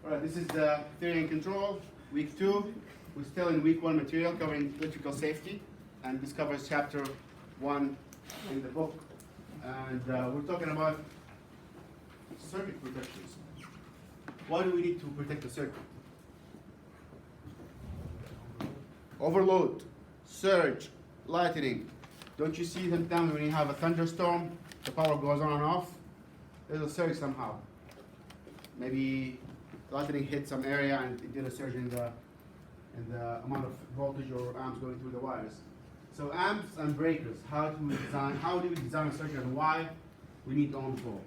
Alright, this is the theory and control, week 2. We're still in week 1 material covering electrical safety, and this covers chapter 1 in the book. And we're talking about circuit protections. Why do we need to protect the circuit? Overload, surge, lightning. Don't you see sometimes when you have a thunderstorm, the power goes on and off? There's a surge somehow. Maybe lightning hit some area and it did a surge in the amount of voltage or amps going through the wires. So amps and breakers, how do we design a circuit and why we need Ohm's law?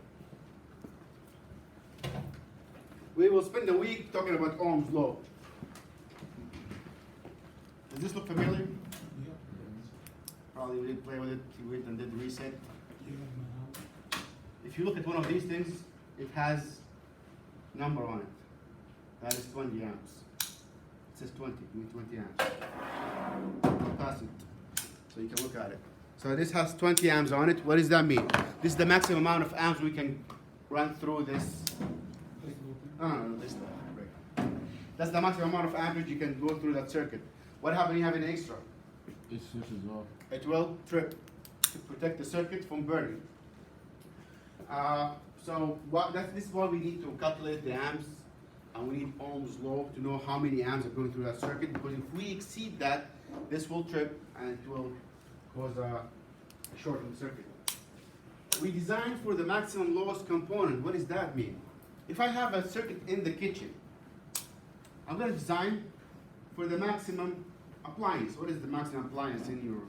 We will spend a week talking about Ohm's law. Does this look familiar? Yeah. Probably we didn't play with it, you went and did the reset. If you look at one of these things, it has number on it. That is 20 amps. It says 20, you need 20 amps. I'll pass it so you can look at it. So this has 20 amps on it. What does that mean? This is the maximum amount of amps we can run through this. That's the maximum amount of amperage you can go through that circuit. What happens when you have an extra? It switches off. It will trip to protect the circuit from burning. This is why we need to calculate the amps, and we need Ohm's law to know how many amps are going through that circuit, because if we exceed that, this will trip and it will cause a short in the circuit. We designed for the maximum loss component. What does that mean? If I have a circuit in the kitchen, I'm going to design for the maximum appliance. What is the maximum appliance in your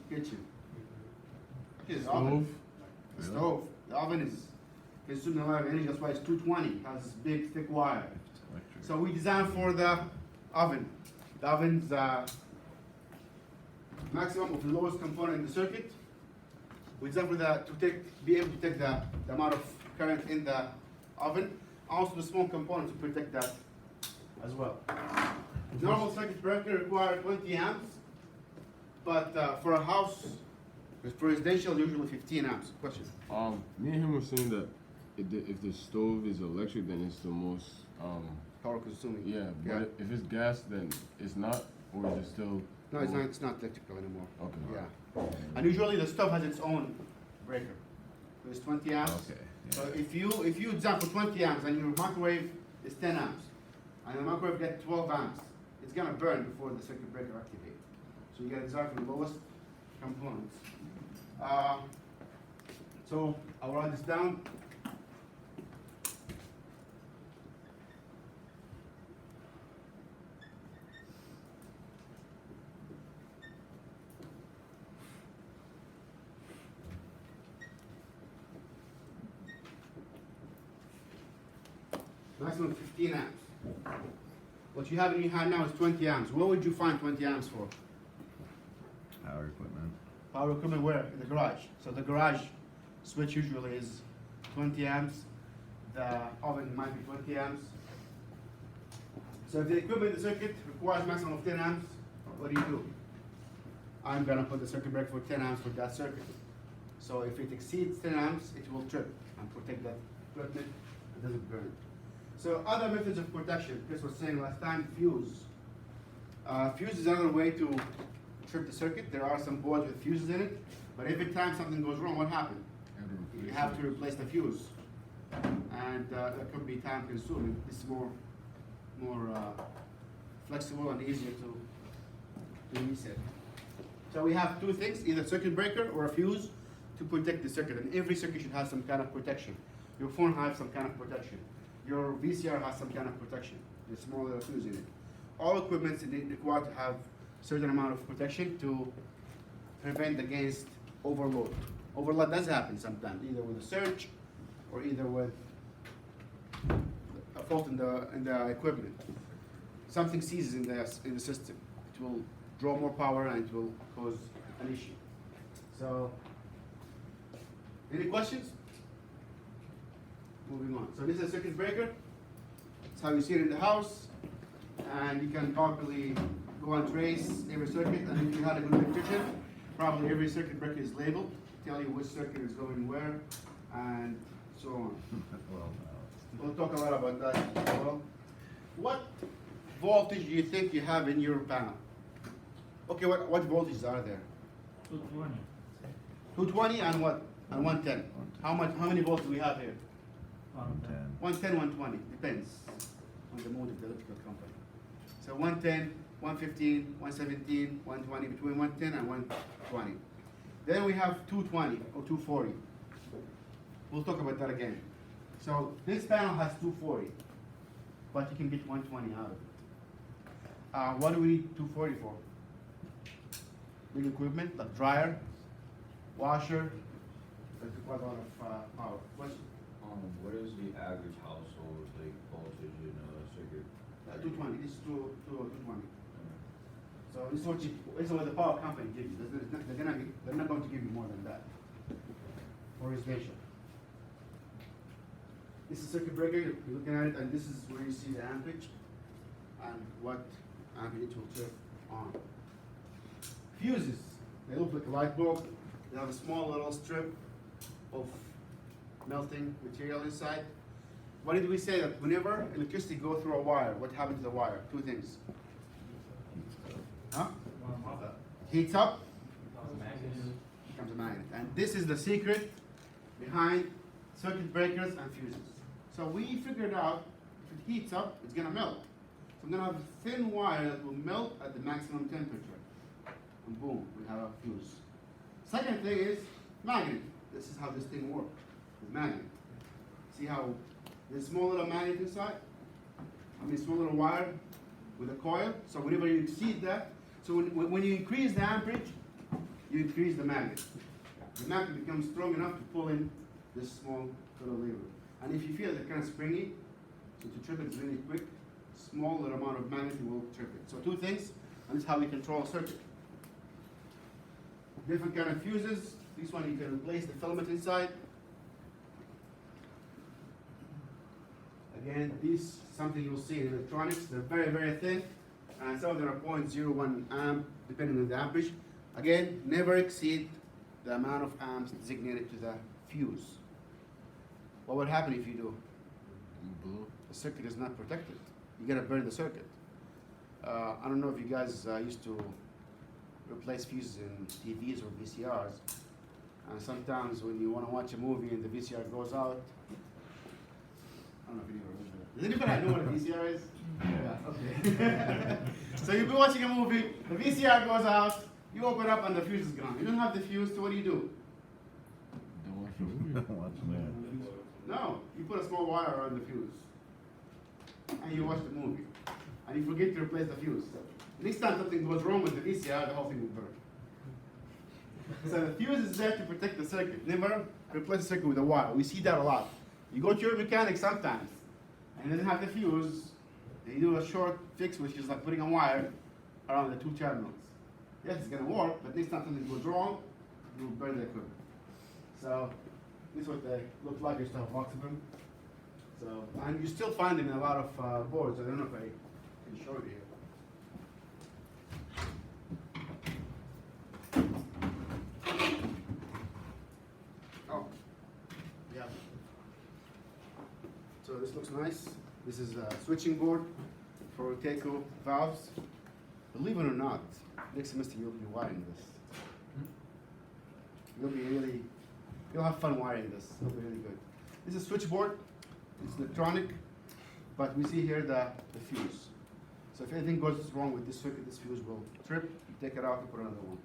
kitchen? Okay, the oven. The stove. The oven is consuming a lot of energy. That's why it's 220. It has this big, thick wire. So we design for the oven. The oven's maximum of the lowest component in the circuit. We design for be able to take the amount of current in the oven. Also the small component to protect that as well. Normal circuit breaker requires 20 amps, but for a house, for residential, usually 15 amps. Question? Me and him were saying that if the stove is electric, then it's the most Power consuming. Yeah, but if it's gas, then it's not, or is it still? No, it's not. It's not electrical anymore. Okay. Yeah. And usually the stove has its own breaker. There's 20 amps. Okay. Yeah. So if you design for 20 amps and your microwave is 10 amps, and the microwave gets 12 amps, it's gonna burn before the circuit breaker activates. So you gotta design for the lowest components. So I'll write this down. Maximum 15 amps. What you have in your hand now is 20 amps. What would you find 20 amps for? Power equipment. Power equipment where? In the garage. So the garage switch usually is 20 amps. The oven might be 20 amps. So if the equipment in the circuit requires maximum of 10 amps, what do? I'm gonna put the circuit breaker for 10 amps for that circuit. So if it exceeds 10 amps, it will trip and protect that equipment. It doesn't burn. So other methods of protection, Chris was saying last time, fuse. Fuse is another way to trip the circuit. There are some boards with fuses in it, but every time something goes wrong, what happens? You have to replace the fuse. And that could be time consuming. This is more flexible and easier to reset. So we have two things, either circuit breaker or a fuse to protect the circuit. And every circuit should have some kind of protection. Your phone has some kind of protection. Your VCR has some kind of protection. There's a small little fuse in it. All equipment is required to have a certain amount of protection to prevent against overload. Overload does happen sometimes, either with a surge or either with a fault in the equipment. Something seizes in the system. It will draw more power and it will cause an issue. So, any questions? Moving on. So this is a circuit breaker. That's how you see it in the house. And you can probably go and trace every circuit. And if you had a good electrician, probably every circuit breaker is labeled, tell you which circuit is going where, and so on. We'll talk a lot about that as well. voltage do you think you have in your panel? Okay, what voltages are there? 220. 220 and what? And 110. How many volts do we have here? 10. 110, 120, depends on the mood of the electrical company. So 110, 115, 117, 120, between 110 and 120. Then we have 220 or 240. We'll talk about that again. So this panel has 240, but you can get 120 out of it. What do we need 240 for? Big equipment like dryer, washer, that requires a lot of power. Question? What is the average household like voltage in a circuit? 220. This is 220. So this is what the power company gives you. They're not going to give you more than that for installation. This is circuit breaker. You're looking at it, and this is where you see the amperage and what amperage it will turn on. Fuses. They look like a light bulb. They have a small little strip of melting material inside. What did we say? That whenever electricity goes through a wire, what happens to the wire? Two things. Huh? Heats up, becomes a magnet. And this is the secret behind circuit breakers and fuses. So we figured out if it heats up, it's gonna melt. So I'm gonna have a thin wire that will melt at the maximum temperature. And boom, we have a fuse. Second thing is magnet. This is how this thing works. With magnet. See how there's a small little magnet inside? Small little wire with a coil. So whenever you exceed that, so when you increase the amperage, you increase the magnet. The magnet becomes strong enough to pull in this small little lever. And if you feel it kind of springy, so to trip it is really quick, small little amount of magnet will trip it. So two things, and this is how we control a circuit. Different kind of fuses. This one you can replace the filament inside. Again, these something you'll see in electronics. They're very, very thin, and some of them are 0.01 amp, depending on the amperage. Again, never exceed the amount of amps designated to the fuse. What would happen if you do? The circuit is not protected. You gotta burn the circuit. I don't know if you guys used to replace fuses in TVs or VCRs, and sometimes when you want to watch a movie and the VCR goes out, I don't know if you ever heard of that. Does anybody know what a VCR is? Yeah, okay. So you'll be watching a movie, the VCR goes out, you open up and the fuse is gone. You don't have the fuse, so what do? Don't watch the movie. Don't watch that. No, you put a small wire around the fuse, and you watch the movie, and you forget to replace the fuse. Next time something goes wrong with the VCR, the whole thing will burn. So the fuse is there to protect the circuit. Never replace the circuit with a wire. We see that a lot. You go to your mechanic sometimes, and he doesn't have the fuse, and you do a short fix, which is like putting a wire around the two terminals. Yes, it's gonna work, but next time something goes wrong, you will burn the equipment. So this is what they look like. You still have lots of them. So, and you still find them in a lot of boards. I don't know if I can show you here. Oh, yeah. So this looks nice. This is a switching board for Teco valves. Believe it or not, next semester you'll be wiring this. You'll have fun wiring this. It'll be really good. This is a switchboard. It's electronic, but we see here the fuse. So if anything goes wrong with this circuit, this fuse will trip. You take it out and put another one.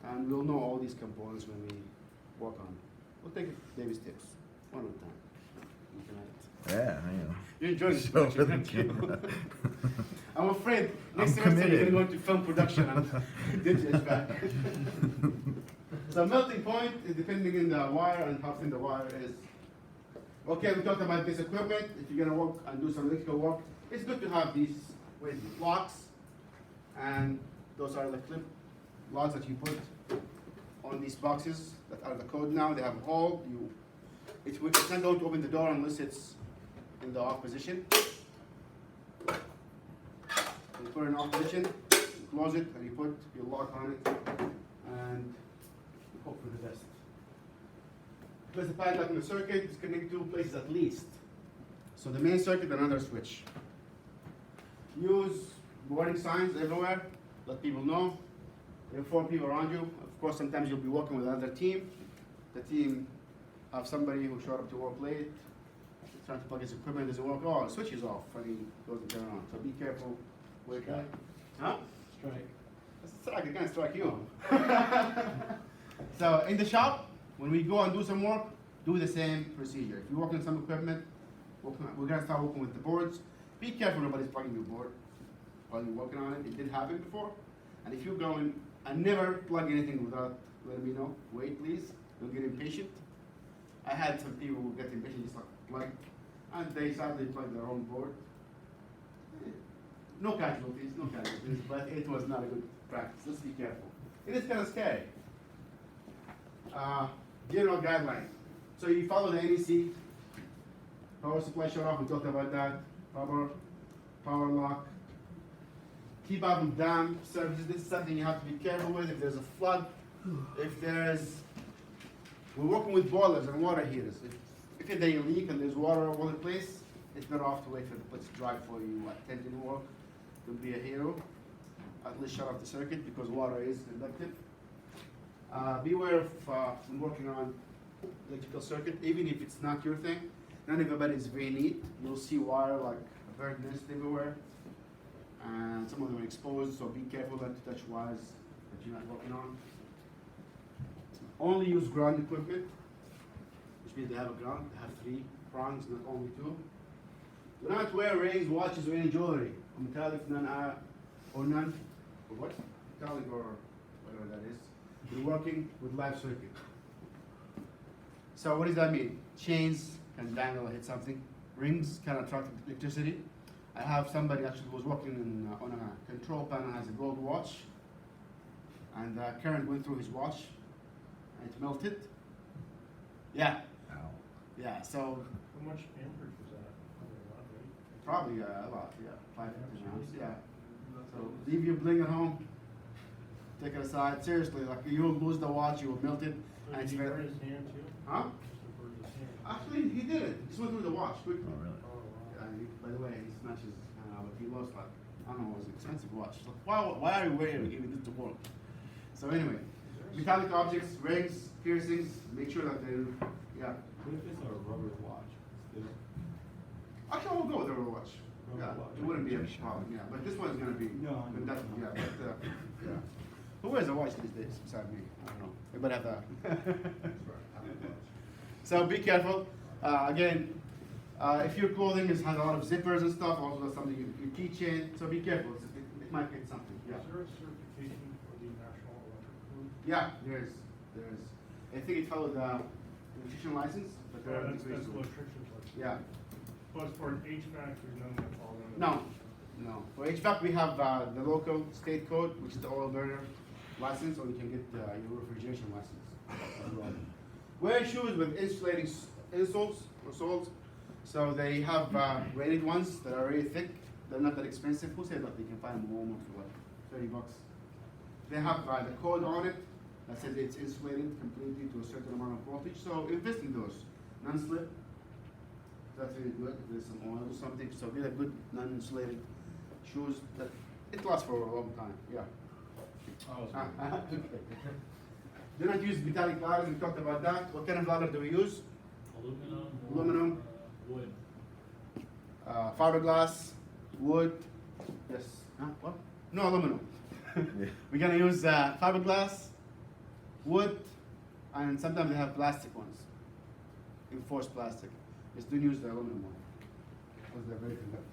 And we'll know all these components when we work on it. We'll take it baby steps, one at a time. Looking at it. Yeah, I know. You're enjoying this Show for production, the aren't you? camera. I'm afraid next I'm semester you're committed. going to go into film production and ditch HVAC. So melting point is depending on the wire and how thin the wire is. Okay, we talked about this equipment. If you're gonna work and do some electrical work, it's good to have these with locks, and those are the clip locks that you put on these boxes that are the code now. They have a hole. It's not going to open the door unless it's in the off position. You put it in off position, you close it, and you put your lock on it, and you hope for the best. Place the padlock in the circuit. It's connected to two places at least. So the main circuit, another switch. Use warning signs everywhere, let people know, inform people around you. Of course, sometimes you'll be working with another team. The team have somebody who showed up to work late, trying to plug his equipment, doesn't work, oh, switch is off, and he goes to turn on. So be careful. Wake up. Huh? Strike. That's a strike, I can't strike you. So in the shop, when we go and do some work, do the same procedure. If you work on some equipment, we're gonna start working with the boards. Be careful nobody's plugging your board while you're working on it. It did happen before. And if you're going, and never plug anything without letting me know, wait please, don't get impatient. I had some people who get impatient, just like plug, and they sadly plug their own board. No casualties, but it was not a good practice. Let's be careful. It is kind of scary. General guidelines. So you follow the NEC, power supply shut off, we talked about that. Power lock. Keep out of dam services. This is something you have to be careful with. If there's a flood, we're working with boilers and water heaters. If they leak and there's water all over the place, it's better off to wait for the place to dry for you. Attend to work. Don't be a hero. At least shut off the circuit because water is conductive. Beware of when working on electrical circuit, even if it's not your thing. Not everybody is very neat. You'll see wire like a bird nest everywhere. And some of them are exposed, so be careful not to touch wires that you're not working on. Only use ground equipment, which means they have a ground, they have 3 prongs, not only 2. Do not wear rings, watches, or any jewelry. Metallic, or what? Metallic or whatever that is. You're working with live circuit. So what does that mean? Chains can dangle or hit something. Rings can attract electricity. I have somebody actually who was working on a control panel, has a gold watch, and current went through his watch, and it melted. Yeah, Ow. yeah. So How much amperage was that? probably a lot. Yeah, 5 rounds. Yeah. So leave your bling at home. Take it aside. Seriously, like you'll lose the watch, you will melt it. So And did it's he very, burn his hand too? huh? Just to burn his hand? Actually, he did it. He just went through the watch quickly. Oh, really? Oh, wow. By the way, he smashes, but he lost like, I don't know, it was an expensive watch. Like, why are you wearing even this to work? So anyway, metallic objects, rings, piercings, make sure that they're, yeah. What if it's a rubber watch? Actually, I will go with the rubber watch. Yeah, Rubber watch. it wouldn't be a problem, yeah, but this one's gonna be No, I know. conductive, yeah, but, yeah. Who wears a watch these days beside me? I don't know. Everybody have that. So be careful. Again, if your clothing has a lot of zippers and stuff, also that's something your keychain. So be careful. It might get something. Yeah. Is there a certification for the National Electric Code? Yeah, there is. There is. I think it followed the electrician license, but there are That's degrees. electrician's license. Yeah. But for an HVAC, there's none that fall under. No, no. For HVAC, we have the local state code, which is the oil burner license, or you can get your refrigeration license as well. Wear shoes with insulating insoles or soles. So they have rated ones that are really thick. They're not that expensive. Who said that they can find them in Walmart for like $30? They have the code on it that says it's insulated completely to a certain amount of voltage. So invest in those. Non-slip. That's really good. If there's some oil or something. So get a good non-insulated shoes that it lasts for a long time. Yeah. Okay. Do not use metallic ladders. We talked about that. What kind of ladder do we use? Aluminum. Wood. Fiberglass, wood. Yes. Huh? What? No aluminum. We're gonna use fiberglass, wood, and sometimes they have plastic ones. Enforced plastic. Just don't use the aluminum one because they're very conductive.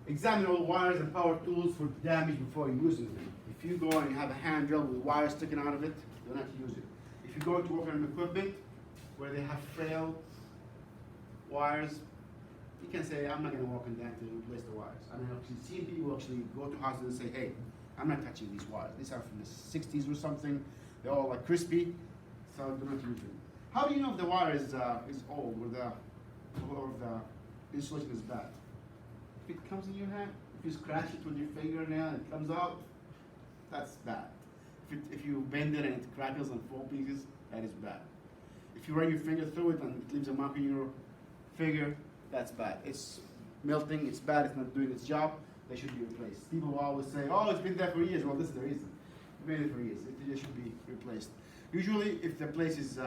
Examine all wires and power tools for damage before using them. If you go and you have a hand drill with wires sticking out of it, do not use it. If you go to work on equipment where they have frail wires, you can say, I'm not going to work on that to replace the wires. I mean, I've actually seen people actually go to houses and say, hey, I'm not touching these wires. These are from the 60s or something. They're all like crispy, so do not use them. How do you know if the wire is old or the insulation is bad? If it comes in your hand, if you scratch it with your fingernail and it comes out, that's bad. If you bend it and it crackles and four pieces, that is bad. If you run your finger through it and it leaves a mark in your finger, that's bad. It's melting, it's bad, it's not doing its job, they should be replaced. People will always say, oh, it's been there for years. Well, this is the reason. It's been there for years. It should be replaced. Usually, if the place is,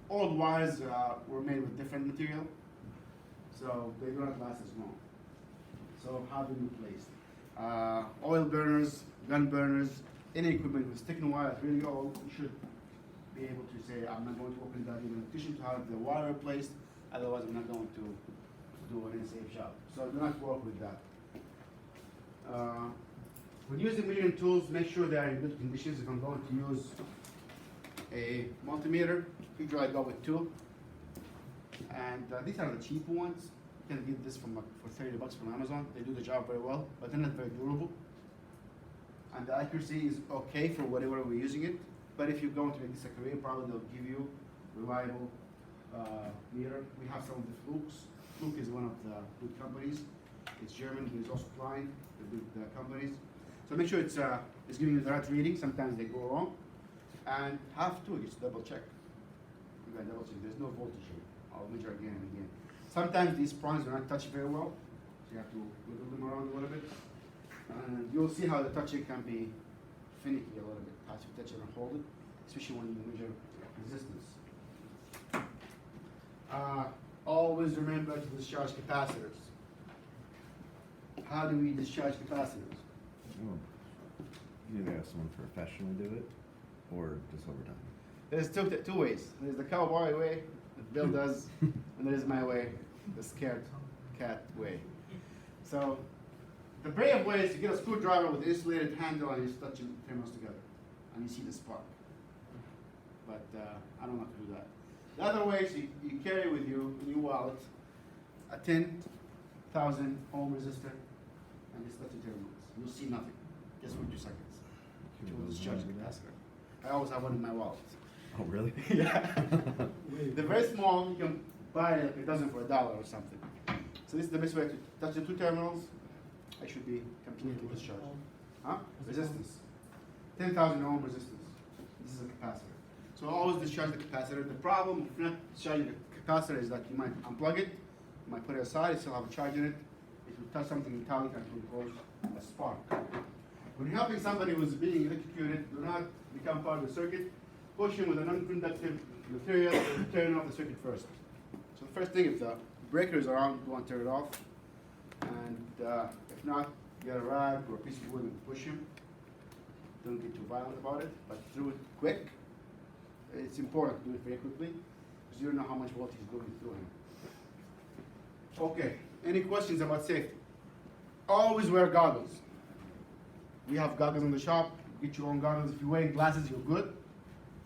old wires were made with different material, so they do not last as long. So have them replaced. Oil burners, gun burners, any equipment with sticking wire that's really old, you should be able to say, I'm not going to open that in addition to have the wire replaced, otherwise I'm not going to do an unsafe job. So do not work with that. When using measuring tools, make sure they are in good conditions. If I'm going to use a multimeter, usually I go with two. And these are the cheap ones. You can get this for $30 from Amazon. They do the job very well, but they're not very durable. And the accuracy is okay for whatever we're using it. But if you're going to make this a career, probably they'll give you reliable meter. We have some of the Flukes. Fluke is one of the good companies. It's German, but it's also Klein, the good companies. So make sure it's giving you the right reading. Sometimes they go wrong. And have to just double check. You gotta double check. There's no voltage here. I'll measure again and again. Sometimes these prongs do not touch very well, so you have to wiggle them around a little bit. And you'll see how the touching can be finicky a little bit. How to touch it and hold it, especially when you measure resistance. Always remember to discharge capacitors. How do we discharge capacitors? Well, you either have someone professionally do it, or just over time. There's two ways. There's the cowboy way that Bill does, and there's my way, the scared cat way. So the brave way is to get a screwdriver with an insulated handle and you touch the terminals together, and you see the spark. But I don't like to do that. The other way is you carry with you in your wallet a 10,000 ohm resistor and just touch the terminals. You'll see nothing. Just for 2 seconds. It will discharge the capacitor. I always have one in my wallet. Oh, really? Yeah. They're very small. You can buy a dozen for $1 or something. So this is the best way to touch the two terminals. I should be completely discharged. Huh? Resistance. 10,000 ohm resistance. This is a capacitor. So always discharge the capacitor. The problem if you're not discharging the capacitor is that you might unplug it, you might put it aside, it still have a charge in it. If you touch something metallic, it will cause a spark. When you're helping somebody who's being electrocuted, do not become part of the circuit. Push him with a non-conductive material and turn off the circuit first. So the first thing, if the breaker is around, you want to turn it off. And if not, get a rag or a piece of wood and push him. Don't get too violent about it, but do it quick. It's important to do it very quickly because you don't know how much voltage is going through him. Okay, any questions about safety? Always wear goggles. We have goggles in the shop. Get your own goggles. If you're wearing glasses, you're good.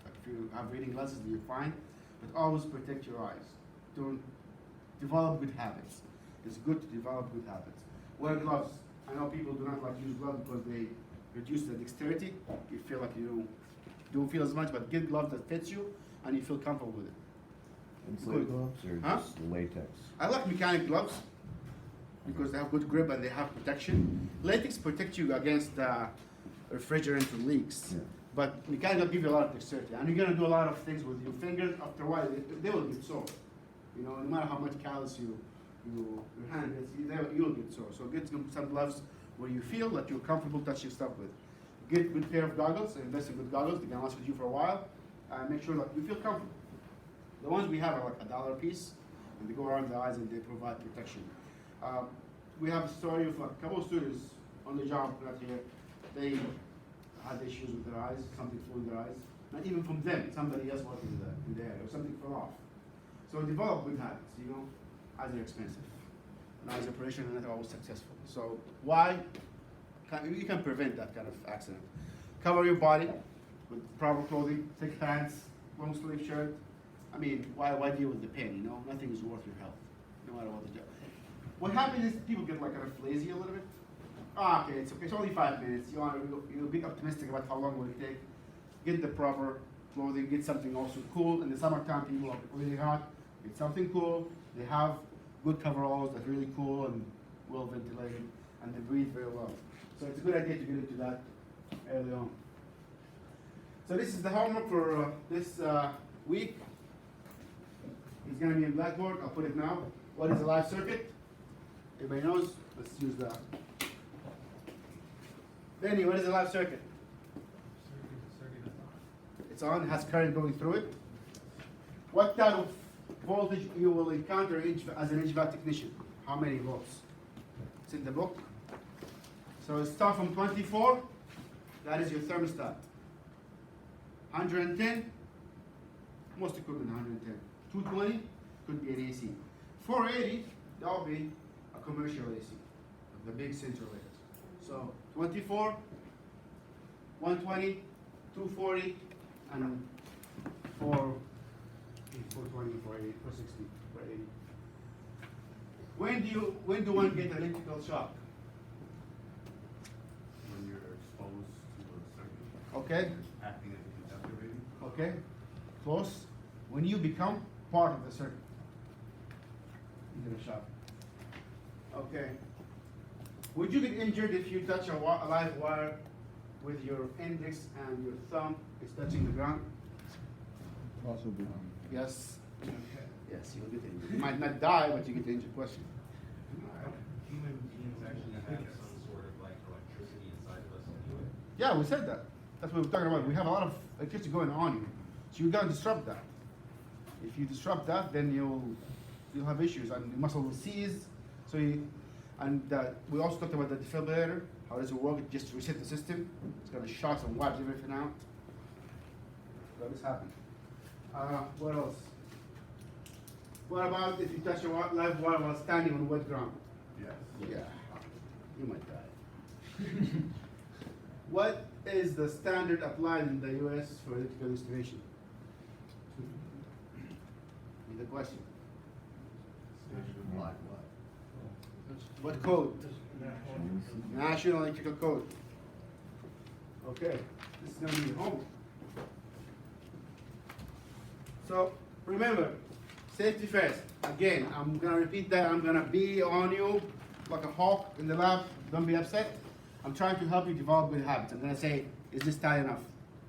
If you have reading glasses, you're fine. But always protect your eyes. Don't develop good habits. It's good to develop good habits. Wear gloves. I know people do not like to use gloves because they reduce the dexterity. You feel like you don't feel as much, but get gloves that fits you and you feel comfortable with it. Insulated Good. gloves or Huh? just latex? I like mechanic gloves because they have good grip and they have protection. Latex protects you against refrigerant leaks. Yeah. But mechanic will give you a lot of dexterity. And you're gonna do a lot of things with your fingers. After a while, they will get sore. You know, no matter how much callus your hand is, you'll get sore. So get some gloves where you feel that you're comfortable touching stuff with. Get a good pair of goggles, invest in good goggles. They can last with you for a while. And make sure that you feel comfortable. The ones we have are like $1 a piece, and they go around the eyes and they provide protection. We have a story of a couple of students on the job right here. They had issues with their eyes, something flew in their eyes. Not even from them, somebody else working in the area, or something fell off. So develop good habits, you know. Eyes are expensive. And eyes operation are not always successful. So why? You can prevent that kind of accident. Cover your body with proper clothing, thick pants, long sleeve shirt. I mean, why deal with the pain, you know? Nothing is worth your health, no matter what the job. What happens is people get like kind of lazy a little bit. Ah, okay, it's okay, it's only 5 minutes. You'll be optimistic about how long will it take. Get the proper clothing, get something also cool. In the summertime, people are really hot. Get something cool. They have good coveralls that are really cool and well ventilated, and they breathe very well. So it's a good idea to get into that early on. So this is the homework for this week. It's going to be in Blackboard. I'll put it now. What is a live circuit? Everybody knows? Let's use that. Benny, what is the live circuit? It's on, has current going through it. What type of voltage you will encounter as an HVAC technician? How many volts? It's in the book. So it starts from 24, that is your thermostat. 110, most equipment 110. 220 could be an AC. 480, that will be a commercial AC, the big central layers. So 24, 120, 240, and 420, 480, 460, 480. When do one get electrical shock? When you're exposed to a circuit. Okay, Acting as a conductor, maybe? okay, close. When you become part of the circuit, you get a shock. Okay. Would you get injured if you touch a live wire with your index and your thumb is touching the ground? Possibly. Yes. Yes, you'll get injured. You might not die, but you get injured. Question. Human beings actually have some sort of like electricity inside of us anyway. Yeah, we said that. That's what we're talking about. We have a lot of electricity going on here. So you gotta disrupt that. If you disrupt that, then you'll have issues and the muscle will seize. So we also talked about the defibrillator. How does it work? It just reset the system. It's gonna shock and wipes everything out. So this happened. What else? What about if you touch a live wire while standing on wet ground? Yes. Yeah, you might die. What is the standard applied in the US for electrical installation? Is the question. Like what? What code? National. National Electrical Code. Okay, this is gonna be your homework. So remember, safety first. Again, I'm gonna repeat that. I'm gonna be on you like a hawk in the lab. Don't be upset. I'm trying to help you develop good habits. I'm gonna say, is this tight enough?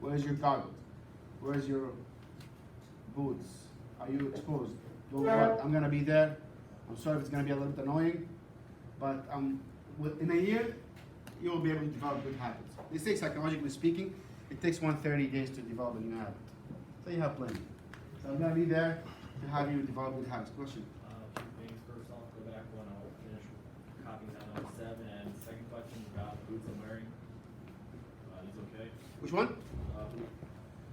Where's your goggles? Where's your boots? Are you exposed? Don't worry, I'm gonna be there. I'm sorry if it's gonna be a little bit annoying, but in a year, you'll be able to develop good habits. They say psychologically speaking, it takes 130 days to develop a new habit. So you have plenty. So I'm gonna be there to have you develop good habits. Question? A few things. First off, go back one. I'll finish copying that on 7. And second question about boots I'm wearing. Is okay? Which one? Uh,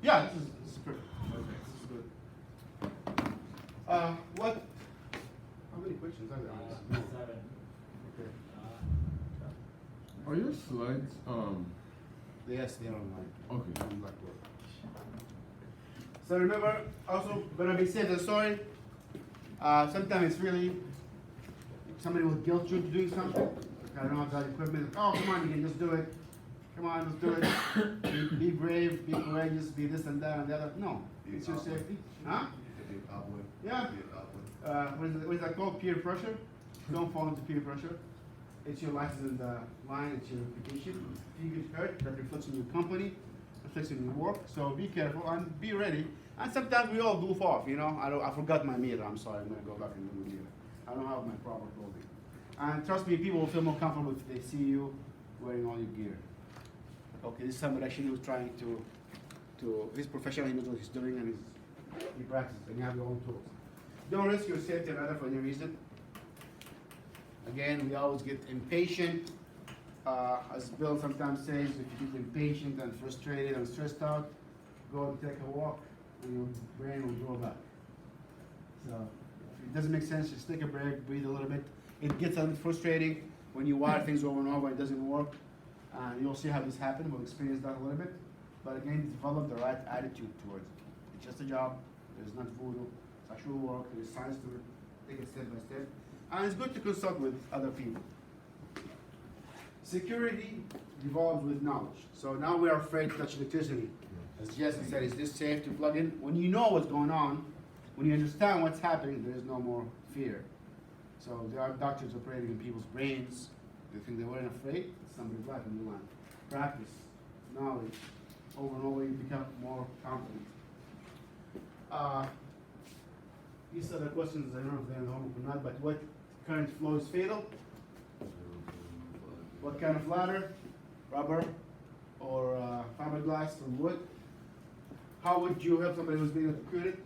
Yeah, this is perfect. Perfect. This is good. What? How many questions are there? on this? No. 7. Okay. Are your slides, Yes, they're online. okay. On Blackboard. So remember, also gonna be safe and sorry. Sometimes it's really somebody will guilt you into doing something. I don't have that equipment. Oh, come on, you can just do it. Come on, let's do it. Be brave, be courageous, be this and that and the other. No, it's your safety. Huh? Be a cowboy. Yeah. Be a cowboy. What is that called? Peer pressure. Don't fall into peer pressure. It's your license in the line. It's your reputation. If you get hurt, that reflects on your company, reflects on your work. So be careful and be ready. And sometimes we all goof off. You know, I forgot my mirror. I'm sorry. I'm gonna go back and do my mirror. I don't have my proper clothing. And trust me, people will feel more comfortable if they see you wearing all your gear. Okay, this is somebody actually who's trying to he's professional. He knows what he's doing and he practices. And you have your own tools. Don't risk your safety and other for any reason. Again, we always get impatient. As Bill sometimes says, if you get impatient and frustrated and stressed out, go and take a walk and your brain will go back. So if it doesn't make sense, just take a break, breathe a little bit. It gets a little frustrating when you wire things over and over and it doesn't work. You'll see how this happens. We'll experience that a little bit. But again, develop the right attitude towards it. It's just a job. There's not voodoo. It's actual work. There's science to it. Take it step by step. And it's good to consult with other people. Security evolves with knowledge. So now we are afraid to touch electricity. As Jesse said, is this safe to plug in? When you know what's going on, when you understand what's happening, there is no more fear. So there are doctors operating in people's brains. They think they weren't afraid. Somebody's life in the line. Practice, knowledge, over and over, you become more confident. These are the questions, I don't know if they're in the homework or not, but what current flow is fatal? What kind of ladder? Rubber or fiberglass or wood? How would you help somebody who's being electrocuted?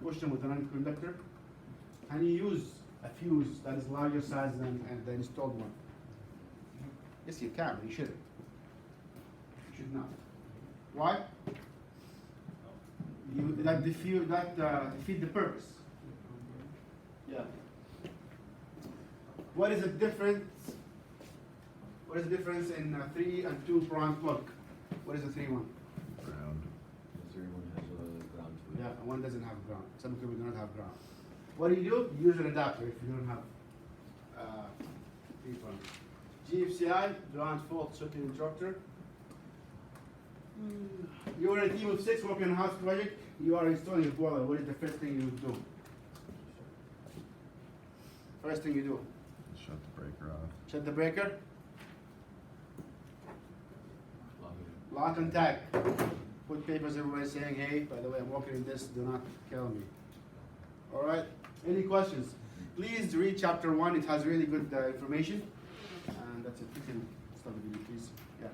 Push them with an conductor. Can you use a fuse that is larger size than the installed one? Yes, you can. You shouldn't. You should not. Why? You that defeat the purpose. Yeah. What is the difference? What is the difference in 3 and 2 prong plug? What is the 3 one? Ground. Everyone has a ground to it. Yeah, and one doesn't have ground. Some people do not have ground. What do? You use an adapter if you don't have 3 prongs. GFCI, ground fault circuit interrupter. You are a team of 6 working on a house project. You are installing a boiler. What is the first thing you would do? First thing you do, Shut the breaker off. shut the breaker, Lock it. lock and tag. Put papers everywhere saying, hey, by the way, I'm working in this, do not kill me. All right, any questions? Please read chapter 1, it has really good information. And that's it, you can start the video, please. Yeah.